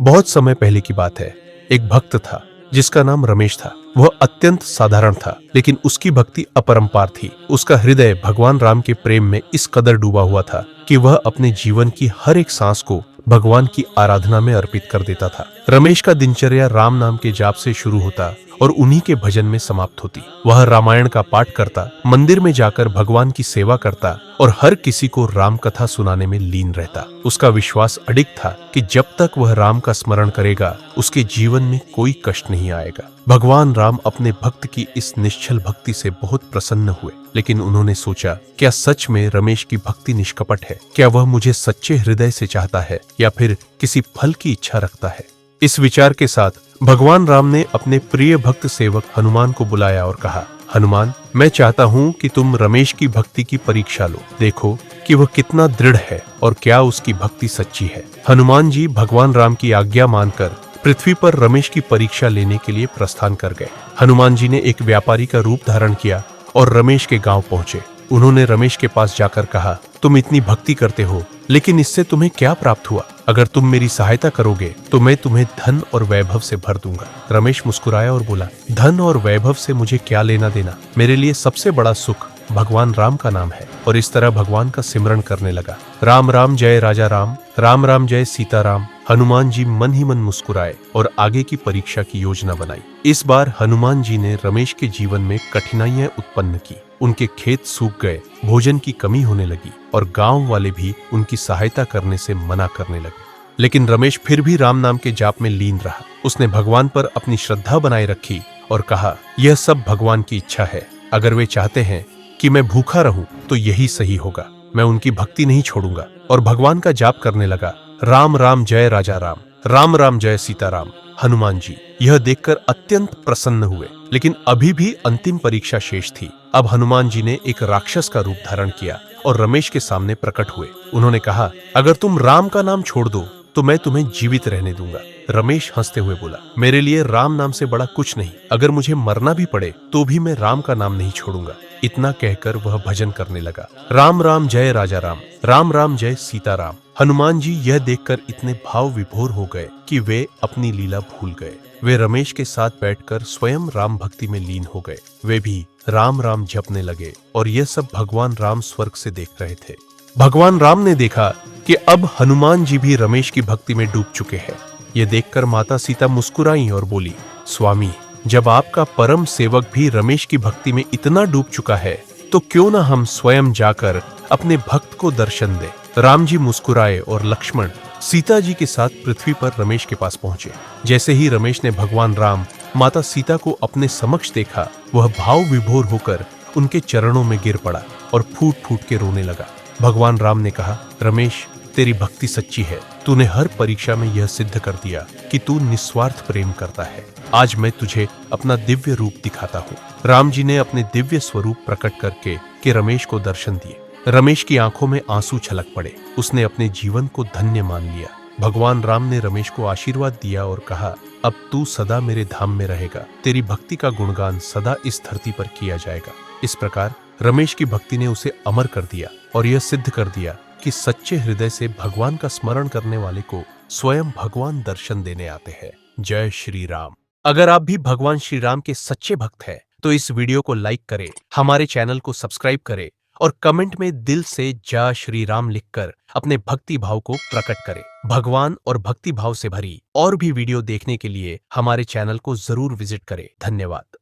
बहुत समय पहले की बात है। एक भक्त था जिसका नाम रमेश था। वह अत्यंत साधारण था, लेकिन उसकी भक्ति अपरंपार थी। उसका हृदय भगवान राम के प्रेम में इस कदर डूबा हुआ था कि वह अपने जीवन की हर एक सांस को भगवान की आराधना में अर्पित कर देता था। रमेश का दिनचर्या राम नाम के जाप से शुरू होता और उन्हीं के भजन में समाप्त होती। वह रामायण का पाठ करता, मंदिर में जाकर भगवान की सेवा करता और हर किसी को राम कथा सुनाने में लीन रहता। उसका विश्वास अडिग था कि जब तक वह राम का स्मरण करेगा, उसके जीवन में कोई कष्ट नहीं आएगा। भगवान राम अपने भक्त की इस निश्चल भक्ति से बहुत प्रसन्न हुए, लेकिन उन्होंने सोचा, क्या सच में रमेश की भक्ति निष्कपट है? क्या वह मुझे सच्चे हृदय से चाहता है या फिर किसी फल की इच्छा रखता है? इस विचार के साथ भगवान राम ने अपने प्रिय भक्त सेवक हनुमान को बुलाया और कहा, हनुमान, मैं चाहता हूँ कि तुम रमेश की भक्ति की परीक्षा लो। देखो कि वह कितना दृढ़ है और क्या उसकी भक्ति सच्ची है। हनुमान जी भगवान राम की आज्ञा मानकर पृथ्वी पर रमेश की परीक्षा लेने के लिए प्रस्थान कर गए। हनुमान जी ने एक व्यापारी का रूप धारण किया और रमेश के गांव पहुंचे। उन्होंने रमेश के पास जाकर कहा, तुम इतनी भक्ति करते हो, लेकिन इससे तुम्हें क्या प्राप्त हुआ? अगर तुम मेरी सहायता करोगे तो मैं तुम्हें धन और वैभव से भर दूंगा। रमेश मुस्कुराया और बोला, धन और वैभव से मुझे क्या लेना देना? मेरे लिए सबसे बड़ा सुख भगवान राम का नाम है। और इस तरह भगवान का सिमरन करने लगा। राम राम जय राजा राम, राम राम जय सीता राम। हनुमान जी मन ही मन मुस्कुराए और आगे की परीक्षा की योजना बनाई। इस बार हनुमान जी ने रमेश के जीवन में कठिनाइयां उत्पन्न की। उनके खेत सूख गए, भोजन की कमी होने लगी और गांव वाले भी उनकी सहायता करने से मना करने लगे। लेकिन रमेश फिर भी राम नाम के जाप में लीन रहा। उसने भगवान पर अपनी श्रद्धा बनाए रखी और कहा, यह सब भगवान की इच्छा है। अगर वे चाहते हैं कि मैं भूखा रहूं तो यही सही होगा। मैं उनकी भक्ति नहीं छोड़ूंगा। और भगवान का जाप करने लगा, राम राम जय राजा राम, राम राम जय सीता राम। हनुमान जी यह देखकर अत्यंत प्रसन्न हुए, लेकिन अभी भी अंतिम परीक्षा शेष थी। अब हनुमान जी ने एक राक्षस का रूप धारण किया और रमेश के सामने प्रकट हुए। उन्होंने कहा, अगर तुम राम का नाम छोड़ दो तो मैं तुम्हें जीवित रहने दूंगा। रमेश हंसते हुए बोला, मेरे लिए राम नाम से बड़ा कुछ नहीं। अगर मुझे मरना भी पड़े तो भी मैं राम का नाम नहीं छोड़ूंगा। इतना कहकर वह भजन करने लगा, राम राम जय राजा राम, राम राम जय सीता राम। हनुमान जी यह देखकर इतने भाव विभोर हो गए कि वे अपनी लीला भूल गए। वे रमेश के साथ बैठकर स्वयं राम भक्ति में लीन हो गए। वे भी राम राम जपने लगे और यह सब भगवान राम स्वर्ग से देख रहे थे। भगवान राम ने देखा कि अब हनुमान जी भी रमेश की भक्ति में डूब चुके हैं। ये देखकर माता सीता मुस्कुराई और बोली, स्वामी, जब आपका परम सेवक भी रमेश की भक्ति में इतना डूब चुका है तो क्यों ना हम स्वयं जाकर अपने भक्त को दर्शन दें। राम जी मुस्कुराए और लक्ष्मण सीता जी के साथ पृथ्वी पर रमेश के पास पहुंचे। जैसे ही रमेश ने भगवान राम माता सीता को अपने समक्ष देखा, वह भाव विभोर होकर उनके चरणों में गिर पड़ा और फूट फूट के रोने लगा। भगवान राम ने कहा, रमेश, तेरी भक्ति सच्ची है। तूने हर परीक्षा में यह सिद्ध कर दिया कि तू निस्वार्थ प्रेम करता है। आज मैं तुझे अपना दिव्य रूप दिखाता हूँ। राम जी ने अपने दिव्य स्वरूप प्रकट करके के रमेश को दर्शन दिए। रमेश की आंखों में आंसू छलक पड़े। उसने अपने जीवन को धन्य मान लिया। भगवान राम ने रमेश को आशीर्वाद दिया और कहा, अब तू सदा मेरे धाम में रहेगा। तेरी भक्ति का गुणगान सदा इस धरती पर किया जाएगा। इस प्रकार रमेश की भक्ति ने उसे अमर कर दिया और यह सिद्ध कर दिया कि सच्चे हृदय से भगवान का स्मरण करने वाले को स्वयं भगवान दर्शन देने आते हैं। जय श्री राम। अगर आप भी भगवान श्री राम के सच्चे भक्त हैं तो इस वीडियो को लाइक करें, हमारे चैनल को सब्सक्राइब करें और कमेंट में दिल से जय श्री राम लिखकर अपने भक्ति भाव को प्रकट करें। भगवान और भक्ति भाव से भरी और भी वीडियो देखने के लिए हमारे चैनल को जरूर विजिट करें। धन्यवाद।